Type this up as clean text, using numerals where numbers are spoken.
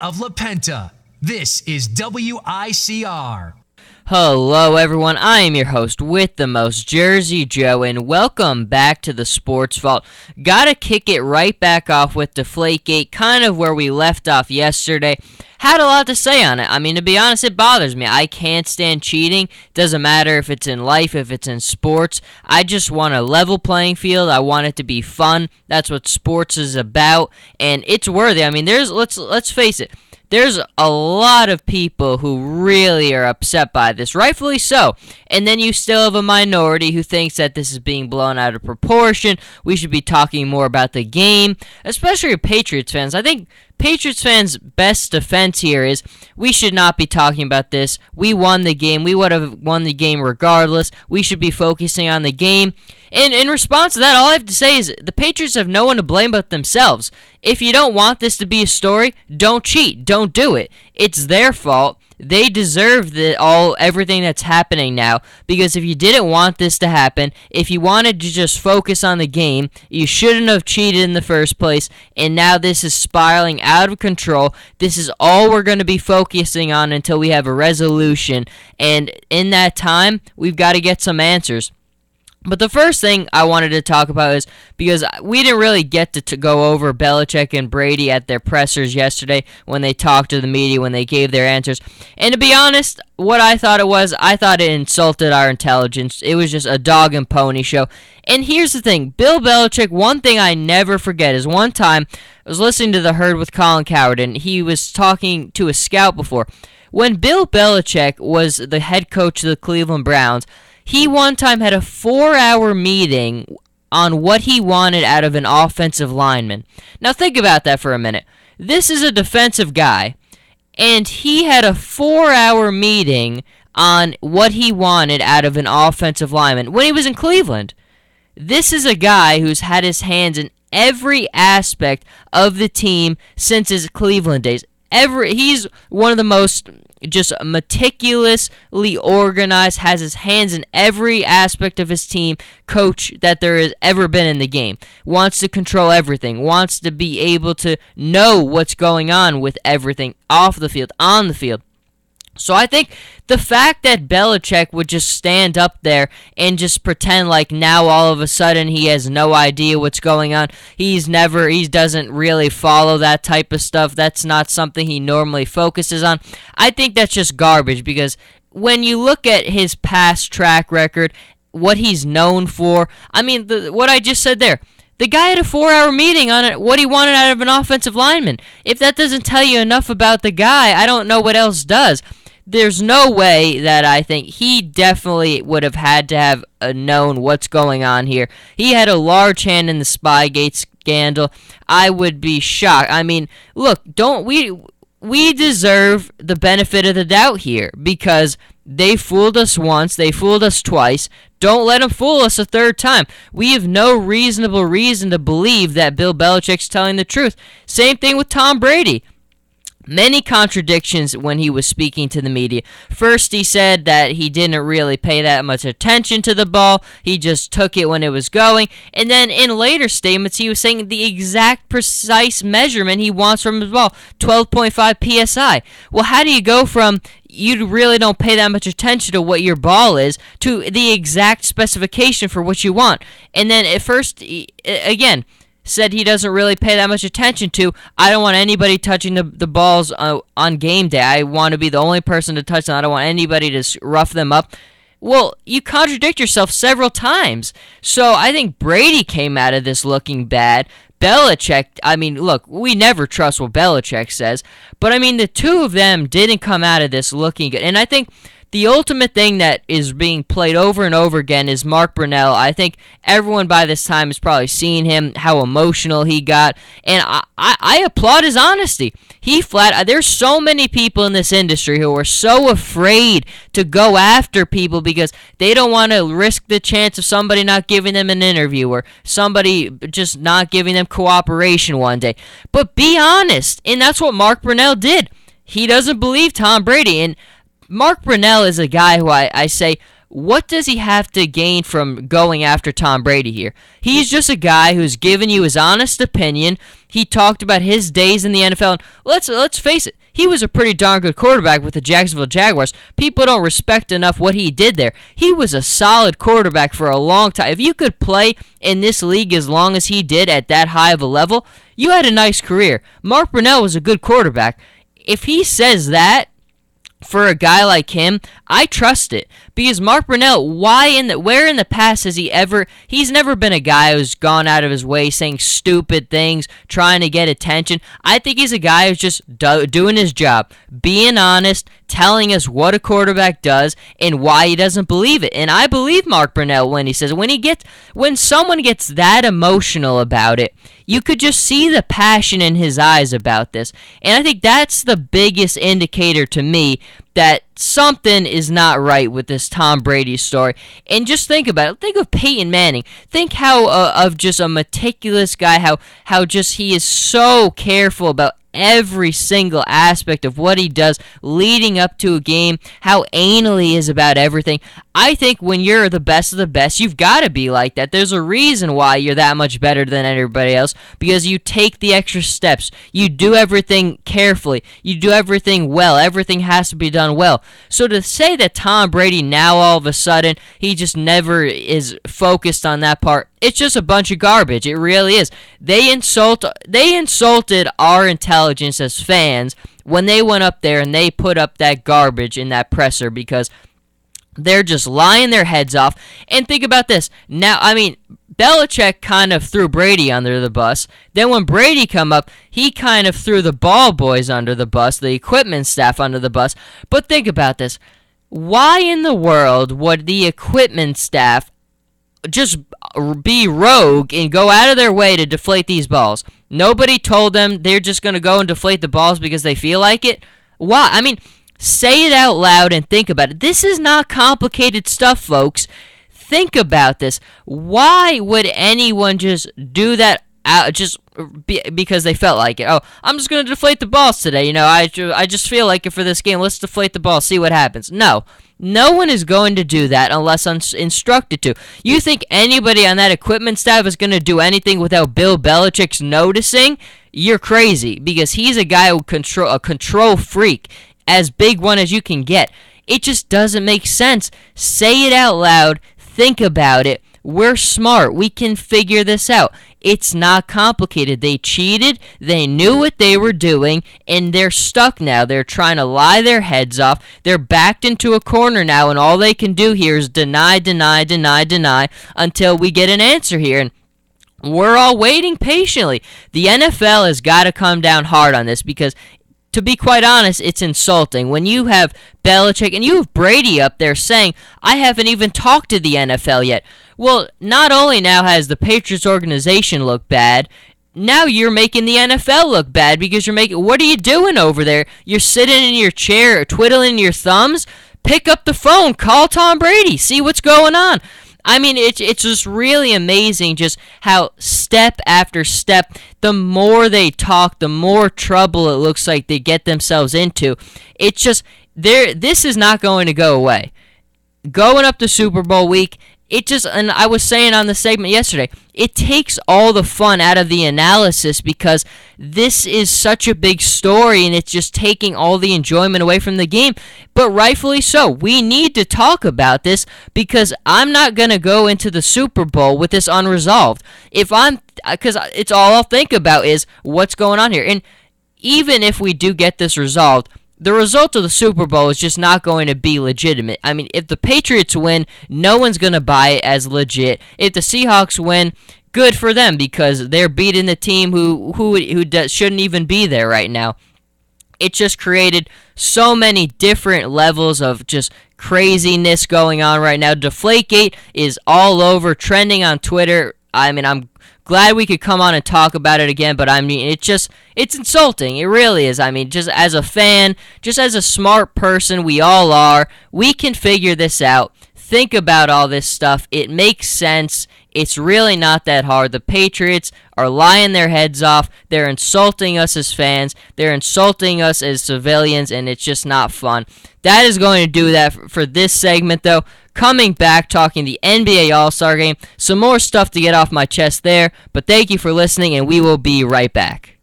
of La Penta. This is WICR. Hello everyone, I am your host with the most, Jersey Joe, and welcome back to the Sports Vault. Gotta kick it right back off with Deflategate, kind of where we left off yesterday. Had a lot to say on it. I mean, to be honest, it bothers me. I can't stand cheating. Doesn't matter if it's in life, if it's in sports. I just want a level playing field. I want it to be fun. That's what sports is about, and it's worthy. I mean, let's face it. There's a lot of people who really are upset by this, rightfully so. And then you still have a minority who thinks that this is being blown out of proportion. We should be talking more about the game, especially Patriots fans. I think Patriots fans' best defense here is we should not be talking about this. We won the game. We would have won the game regardless. We should be focusing on the game. And in response to that, all I have to say is the Patriots have no one to blame but themselves. If you don't want this to be a story, don't cheat. Don't do it. It's their fault. They deserve everything that's happening now, because if you didn't want this to happen, if you wanted to just focus on the game, you shouldn't have cheated in the first place, and now this is spiraling out of control. This is all we're going to be focusing on until we have a resolution, and in that time, we've got to get some answers. But the first thing I wanted to talk about is because we didn't really get to go over Belichick and Brady at their pressers yesterday when they talked to the media, when they gave their answers. And to be honest, what I thought it was, I thought it insulted our intelligence. It was just a dog and pony show. And here's the thing, Bill Belichick, one thing I never forget is one time I was listening to The Herd with Colin Cowherd, and he was talking to a scout before. When Bill Belichick was the head coach of the Cleveland Browns, he one time had a 4-hour meeting on what he wanted out of an offensive lineman. Now think about that for a minute. This is a defensive guy, and he had a 4-hour meeting on what he wanted out of an offensive lineman when he was in Cleveland. This is a guy who's had his hands in every aspect of the team since his Cleveland days. He's one of the most just meticulously organized, has his hands in every aspect of his team, coach that there has ever been in the game. Wants to control everything, wants to be able to know what's going on with everything off the field, on the field. So I think the fact that Belichick would just stand up there and just pretend like now all of a sudden he has no idea what's going on, he doesn't really follow that type of stuff, that's not something he normally focuses on, I think that's just garbage, because when you look at his past track record, what he's known for, I mean, what I just said there, the guy had a 4-hour meeting on what he wanted out of an offensive lineman. If that doesn't tell you enough about the guy, I don't know what else does. There's no way that I think he definitely would have had to have known what's going on here. He had a large hand in the Spygate scandal. I would be shocked. I mean, look, we deserve the benefit of the doubt here, because they fooled us once, they fooled us twice. Don't let them fool us a third time. We have no reasonable reason to believe that Bill Belichick's telling the truth. Same thing with Tom Brady. Many contradictions when he was speaking to the media. First, he said that he didn't really pay that much attention to the ball. He just took it when it was going. And then in later statements, he was saying the exact precise measurement he wants from his ball, 12.5 PSI. Well, how do you go from you really don't pay that much attention to what your ball is to the exact specification for what you want? And then at first, again, said he doesn't really pay that much attention to, I don't want anybody touching the balls on game day. I want to be the only person to touch them. I don't want anybody to rough them up. Well, you contradict yourself several times. So I think Brady came out of this looking bad. Belichick, I mean, look, we never trust what Belichick says, but I mean, the two of them didn't come out of this looking good. And I think the ultimate thing that is being played over and over again is Mark Brunell. I think everyone by this time has probably seen him, how emotional he got, and I applaud his honesty. There's so many people in this industry who are so afraid to go after people because they don't want to risk the chance of somebody not giving them an interview or somebody just not giving them cooperation one day. But be honest, and that's what Mark Brunell did. He doesn't believe Tom Brady, and Mark Brunell is a guy who I say, what does he have to gain from going after Tom Brady here? He's just a guy who's given you his honest opinion. He talked about his days in the NFL. And let's face it, he was a pretty darn good quarterback with the Jacksonville Jaguars. People don't respect enough what he did there. He was a solid quarterback for a long time. If you could play in this league as long as he did at that high of a level, you had a nice career. Mark Brunell was a good quarterback. If he says that, for a guy like him, I trust it. Because Mark Brunell, where in the past has he's never been a guy who's gone out of his way saying stupid things, trying to get attention. I think he's a guy who's just doing his job, being honest, telling us what a quarterback does and why he doesn't believe it. And I believe Mark Brunell when he says when someone gets that emotional about it, you could just see the passion in his eyes about this. And I think that's the biggest indicator to me that something is not right with this Tom Brady story. And just think about it. Think of Peyton Manning. Think how of just a meticulous guy, how just he is so careful about every single aspect of what he does leading up to a game, how anal he is about everything. I think when you're the best of the best, you've got to be like that. There's a reason why you're that much better than everybody else, because you take the extra steps. You do everything carefully. You do everything well. Everything has to be done well. So to say that Tom Brady now all of a sudden, he just never is focused on that part, it's just a bunch of garbage. It really is. They insulted our intelligence as fans when they went up there and they put up that garbage in that presser, because they're just lying their heads off. And think about this. Now, Belichick kind of threw Brady under the bus. Then when Brady come up, he kind of threw the ball boys under the bus, the equipment staff under the bus. But think about this. Why in the world would the equipment staff just be rogue and go out of their way to deflate these balls? Nobody told them they're just going to go and deflate the balls because they feel like it. Why? Say it out loud and think about it. This is not complicated stuff, folks. Think about this. Why would anyone just do that because they felt like it? Oh, I'm just going to deflate the balls today. I just feel like it for this game. Let's deflate the ball, see what happens. No one is going to do that unless instructed to. You think anybody on that equipment staff is going to do anything without Bill Belichick's noticing? You're crazy, because he's a guy who a control freak, as big one as you can get. It just doesn't make sense. Say it out loud. Think about it. We're smart. We can figure this out. It's not complicated. They cheated. They knew what they were doing, and they're stuck now. They're trying to lie their heads off. They're backed into a corner now, and all they can do here is deny until we get an answer here. And we're all waiting patiently. The NFL has got to come down hard on this, because to be quite honest, it's insulting. When you have Belichick and you have Brady up there saying, I haven't even talked to the NFL yet. Well, not only now has the Patriots organization look bad, now you're making the NFL look bad, because what are you doing over there? You're sitting in your chair, twiddling your thumbs? Pick up the phone, call Tom Brady, see what's going on. It's just really amazing just how step after step, the more they talk, the more trouble it looks like they get themselves into. It's just, this is not going to go away. Going up to Super Bowl week, and I was saying on the segment yesterday, it takes all the fun out of the analysis, because this is such a big story and it's just taking all the enjoyment away from the game. But rightfully so. We need to talk about this, because I'm not going to go into the Super Bowl with this unresolved. Because it's all I'll think about is what's going on here. And even if we do get this resolved, the result of the Super Bowl is just not going to be legitimate. If the Patriots win, no one's going to buy it as legit. If the Seahawks win, good for them, because they're beating the team who shouldn't even be there right now. It just created so many different levels of just craziness going on right now. Deflategate is all over, trending on Twitter. I'm glad we could come on and talk about it again, but it's insulting. It really is. Just as a fan, just as a smart person, we all are, we can figure this out. Think about all this stuff. It makes sense. It's really not that hard. The Patriots are lying their heads off. They're insulting us as fans. They're insulting us as civilians, and it's just not fun. That is going to do that for this segment, though. coming back talking the NBA All-Star Game. Some more stuff to get off my chest there, but thank you for listening, and we will be right back.